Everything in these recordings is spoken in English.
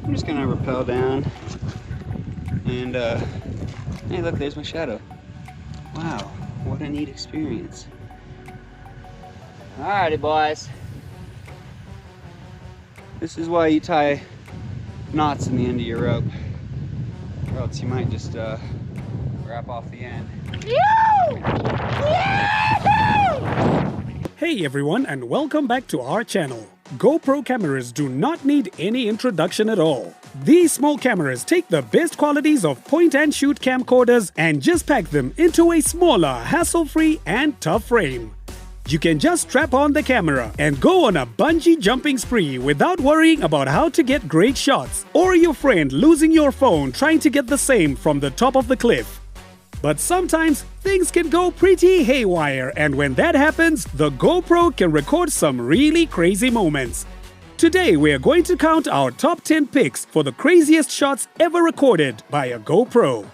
I'm just gonna rappel down and hey look, there's my shadow. Wow, what a neat experience. Alrighty boys. This is why you tie knots in the end of your rope, or else you might just wrap off the end. Hey everyone, and welcome back to our channel. GoPro cameras do not need any introduction at all. These small cameras take the best qualities of point-and-shoot camcorders and just pack them into a smaller, hassle-free and tough frame. You can just strap on the camera and go on a bungee jumping spree without worrying about how to get great shots, or your friend losing your phone trying to get the same from the top of the cliff. But sometimes things can go pretty haywire, and when that happens, the GoPro can record some really crazy moments. Today we are going to count our top 10 picks for the craziest shots ever recorded by a GoPro.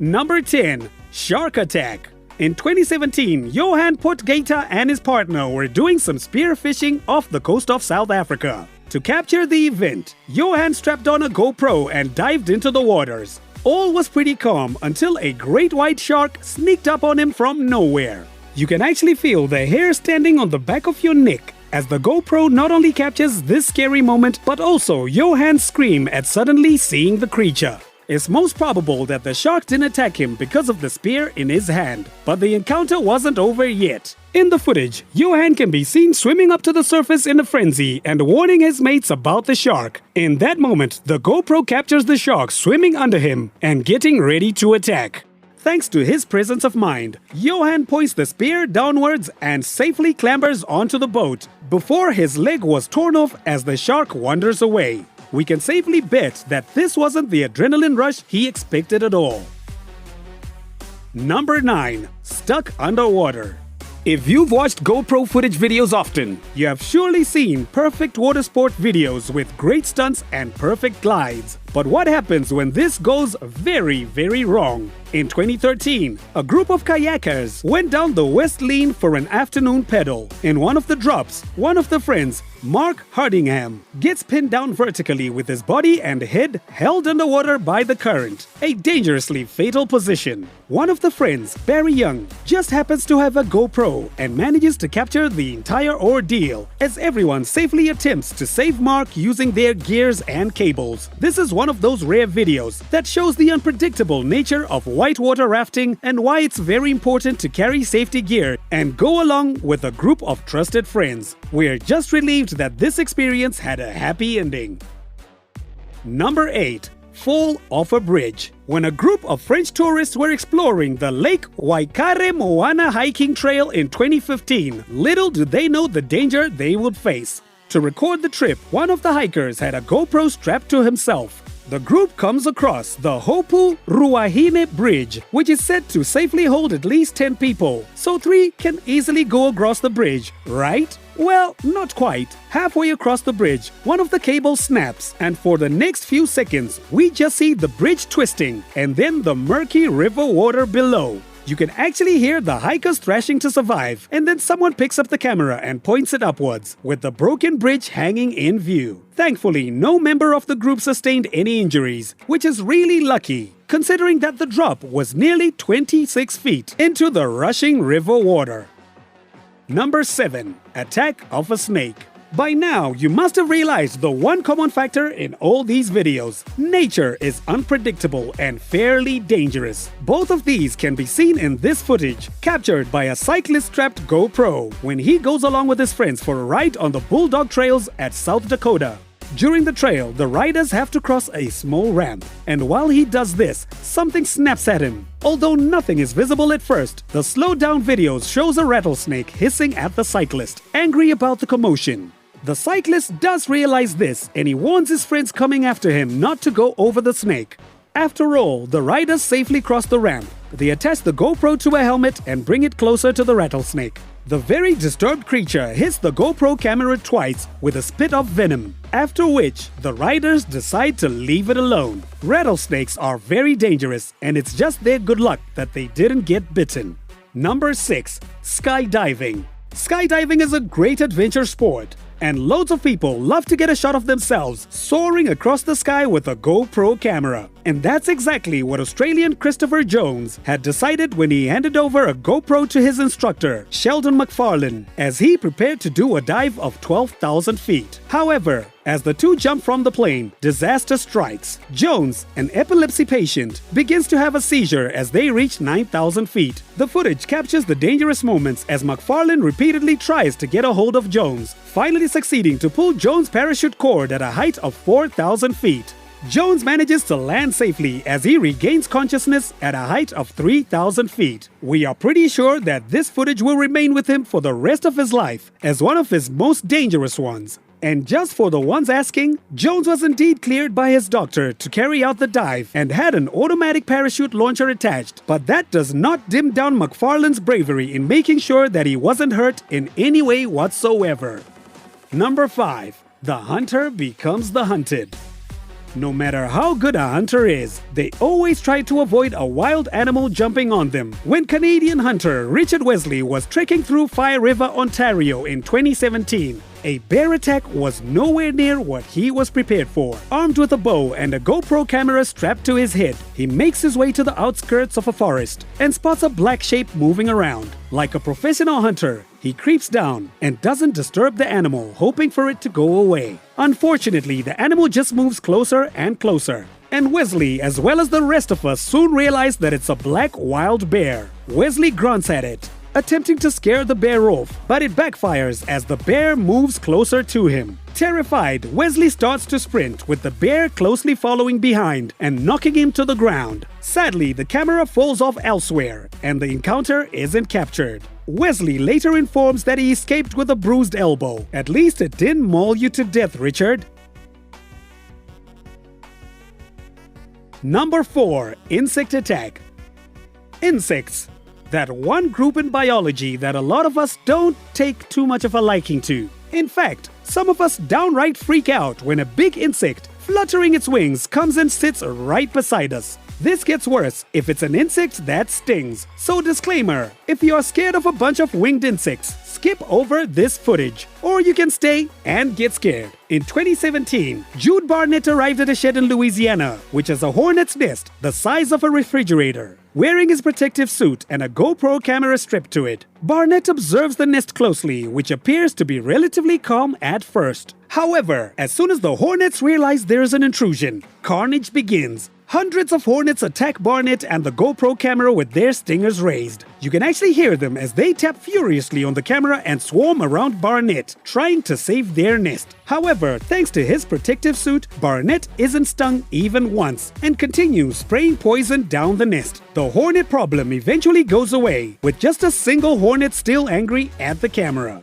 Number 10. Shark Attack. In 2017, Johan Potgieter and his partner were doing some spear fishing off the coast of South Africa. To capture the event, Johan strapped on a GoPro and dived into the waters. All was pretty calm until a great white shark sneaked up on him from nowhere. You can actually feel the hair standing on the back of your neck, as the GoPro not only captures this scary moment but also Johan's scream at suddenly seeing the creature. It's most probable that the shark didn't attack him because of the spear in his hand, but the encounter wasn't over yet. In the footage, Johan can be seen swimming up to the surface in a frenzy and warning his mates about the shark. In that moment, the GoPro captures the shark swimming under him and getting ready to attack. Thanks to his presence of mind, Johan points the spear downwards and safely clambers onto the boat before his leg was torn off as the shark wanders away. We can safely bet that this wasn't the adrenaline rush he expected at all. Number 9. Stuck underwater. If you've watched GoPro footage videos often, you have surely seen perfect water sport videos with great stunts and perfect glides. But what happens when this goes very, very wrong? In 2013, a group of kayakers went down the West Lean for an afternoon pedal. In one of the drops, one of the friends, Mark Hardingham, gets pinned down vertically with his body and head held underwater by the current, a dangerously fatal position. One of the friends, Barry Young, just happens to have a GoPro and manages to capture the entire ordeal as everyone safely attempts to save Mark using their gears and cables. This is one of those rare videos that shows the unpredictable nature of whitewater rafting and why it's very important to carry safety gear and go along with a group of trusted friends. We're just relieved that this experience had a happy ending. Number 8. Fall off a bridge. When a group of French tourists were exploring the Lake Waikare Moana hiking trail in 2015, little did they know the danger they would face. To record the trip, one of the hikers had a GoPro strapped to himself. The group comes across the Hopu Ruahine Bridge, which is said to safely hold at least 10 people, so 3 can easily go across the bridge, right? Well, not quite. Halfway across the bridge, one of the cables snaps, and for the next few seconds, we just see the bridge twisting and then the murky river water below. You can actually hear the hikers thrashing to survive, and then someone picks up the camera and points it upwards, with the broken bridge hanging in view. Thankfully, no member of the group sustained any injuries, which is really lucky, considering that the drop was nearly 26 feet into the rushing river water. Number 7. Attack of a snake. By now, you must have realized the one common factor in all these videos. Nature is unpredictable and fairly dangerous. Both of these can be seen in this footage, captured by a cyclist-strapped GoPro when he goes along with his friends for a ride on the Bulldog Trails at South Dakota. During the trail, the riders have to cross a small ramp, and while he does this, something snaps at him. Although nothing is visible at first, the slowed-down video shows a rattlesnake hissing at the cyclist, angry about the commotion. The cyclist does realize this, and he warns his friends coming after him not to go over the snake. After all, the riders safely cross the ramp. They attach the GoPro to a helmet and bring it closer to the rattlesnake. The very disturbed creature hits the GoPro camera twice with a spit of venom, after which the riders decide to leave it alone. Rattlesnakes are very dangerous, and it's just their good luck that they didn't get bitten. Number 6. Skydiving. Skydiving is a great adventure sport, and loads of people love to get a shot of themselves soaring across the sky with a GoPro camera. And that's exactly what Australian Christopher Jones had decided when he handed over a GoPro to his instructor, Sheldon McFarlane, as he prepared to do a dive of 12,000 feet. However, as the two jump from the plane, disaster strikes. Jones, an epilepsy patient, begins to have a seizure as they reach 9,000 feet. The footage captures the dangerous moments as McFarlane repeatedly tries to get a hold of Jones, finally succeeding to pull Jones' parachute cord at a height of 4,000 feet. Jones manages to land safely as he regains consciousness at a height of 3,000 feet. We are pretty sure that this footage will remain with him for the rest of his life as one of his most dangerous ones. And just for the ones asking, Jones was indeed cleared by his doctor to carry out the dive and had an automatic parachute launcher attached. But that does not dim down McFarlane's bravery in making sure that he wasn't hurt in any way whatsoever. Number 5. The hunter becomes the hunted. No matter how good a hunter is, they always try to avoid a wild animal jumping on them. When Canadian hunter Richard Wesley was trekking through Fire River, Ontario in 2017, a bear attack was nowhere near what he was prepared for. Armed with a bow and a GoPro camera strapped to his head, he makes his way to the outskirts of a forest and spots a black shape moving around. Like a professional hunter, he creeps down and doesn't disturb the animal, hoping for it to go away. Unfortunately, the animal just moves closer and closer. And Wesley, as well as the rest of us, soon realize that it's a black wild bear. Wesley grunts at it, attempting to scare the bear off, but it backfires as the bear moves closer to him. Terrified, Wesley starts to sprint, with the bear closely following behind and knocking him to the ground. Sadly, the camera falls off elsewhere, and the encounter isn't captured. Wesley later informs that he escaped with a bruised elbow. At least it didn't maul you to death, Richard. Number 4. Insect attack. Insects. That one group in biology that a lot of us don't take too much of a liking to. In fact, some of us downright freak out when a big insect, fluttering its wings, comes and sits right beside us. This gets worse if it's an insect that stings. So disclaimer, if you are scared of a bunch of winged insects, skip over this footage, or you can stay and get scared. In 2017, Jude Barnett arrived at a shed in Louisiana, which has a hornet's nest the size of a refrigerator. Wearing his protective suit and a GoPro camera strapped to it, Barnett observes the nest closely, which appears to be relatively calm at first. However, as soon as the hornets realize there is an intrusion, carnage begins. Hundreds of hornets attack Barnett and the GoPro camera with their stingers raised. You can actually hear them as they tap furiously on the camera and swarm around Barnett, trying to save their nest. However, thanks to his protective suit, Barnett isn't stung even once and continues spraying poison down the nest. The hornet problem eventually goes away, with just a single hornet still angry at the camera.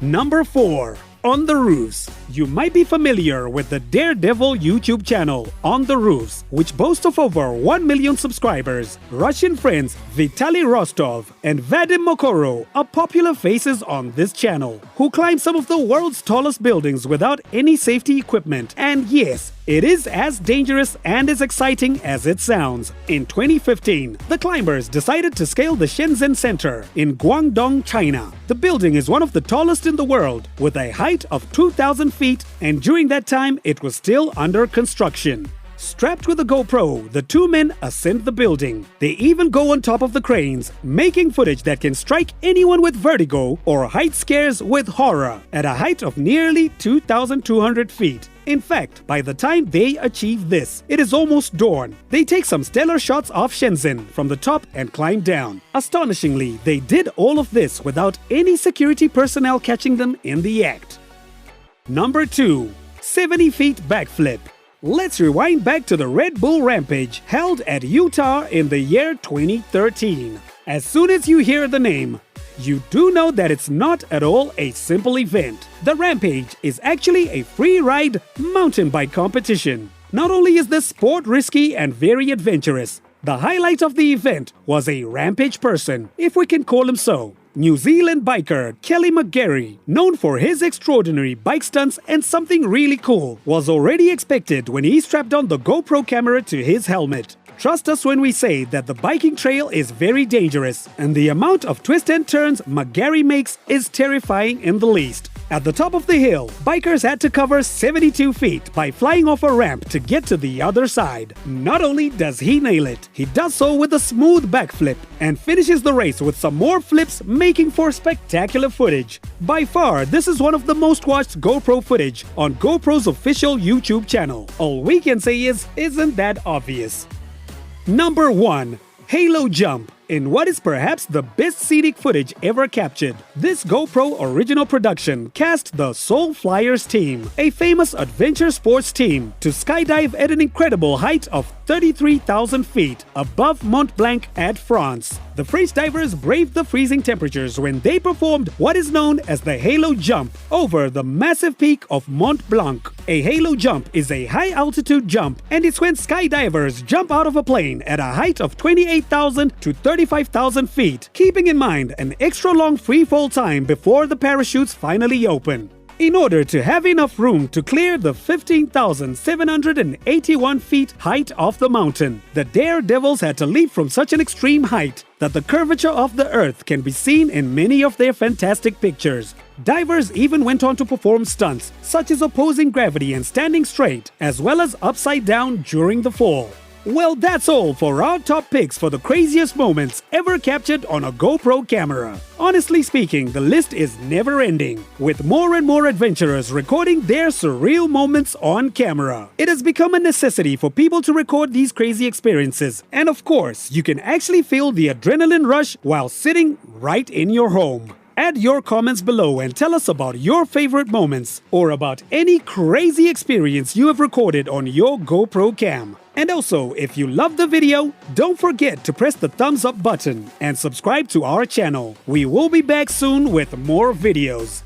Number 4. On the Roofs. You might be familiar with the Daredevil YouTube channel, On the Roofs, which boasts of over 1 million subscribers. Russian friends Vitaly Rostov and Vadim Mokoro are popular faces on this channel, who climb some of the world's tallest buildings without any safety equipment. And yes, it is as dangerous and as exciting as it sounds. In 2015, the climbers decided to scale the Shenzhen Center in Guangdong, China. The building is one of the tallest in the world, with a height of 2,000 feet, and during that time, it was still under construction. Strapped with a GoPro, the two men ascend the building. They even go on top of the cranes, making footage that can strike anyone with vertigo or height scares with horror at a height of nearly 2,200 feet. In fact, by the time they achieve this, it is almost dawn. They take some stellar shots of Shenzhen from the top and climb down. Astonishingly, they did all of this without any security personnel catching them in the act. Number 2. 70 feet backflip. Let's rewind back to the Red Bull Rampage held at Utah in the year 2013. As soon as you hear the name, you do know that it's not at all a simple event. The Rampage is actually a free ride mountain bike competition. Not only is this sport risky and very adventurous, the highlight of the event was a rampage person, if we can call him so. New Zealand biker Kelly McGarry, known for his extraordinary bike stunts and something really cool, was already expected when he strapped on the GoPro camera to his helmet. Trust us when we say that the biking trail is very dangerous, and the amount of twists and turns McGarry makes is terrifying in the least. At the top of the hill, bikers had to cover 72 feet by flying off a ramp to get to the other side. Not only does he nail it, he does so with a smooth backflip and finishes the race with some more flips, making for spectacular footage. By far, this is one of the most watched GoPro footage on GoPro's official YouTube channel. All we can say is, isn't that obvious? Number 1. Halo Jump. In what is perhaps the best scenic footage ever captured, this GoPro original production cast the Soul Flyers team, a famous adventure sports team, to skydive at an incredible height of 33,000 feet above Mont Blanc at France. The French divers braved the freezing temperatures when they performed what is known as the Halo Jump over the massive peak of Mont Blanc. A halo jump is a high-altitude jump, and it's when skydivers jump out of a plane at a height of 28,000 to 35,000 feet, keeping in mind an extra long free-fall time before the parachutes finally open. In order to have enough room to clear the 15,781 feet height of the mountain, the daredevils had to leap from such an extreme height that the curvature of the earth can be seen in many of their fantastic pictures. Divers even went on to perform stunts such as opposing gravity and standing straight, as well as upside down during the fall. Well, that's all for our top picks for the craziest moments ever captured on a GoPro camera. Honestly speaking, the list is never ending, with more and more adventurers recording their surreal moments on camera. It has become a necessity for people to record these crazy experiences, and of course, you can actually feel the adrenaline rush while sitting right in your home. Add your comments below and tell us about your favorite moments or about any crazy experience you have recorded on your GoPro cam. And also, if you loved the video, don't forget to press the thumbs up button and subscribe to our channel. We will be back soon with more videos.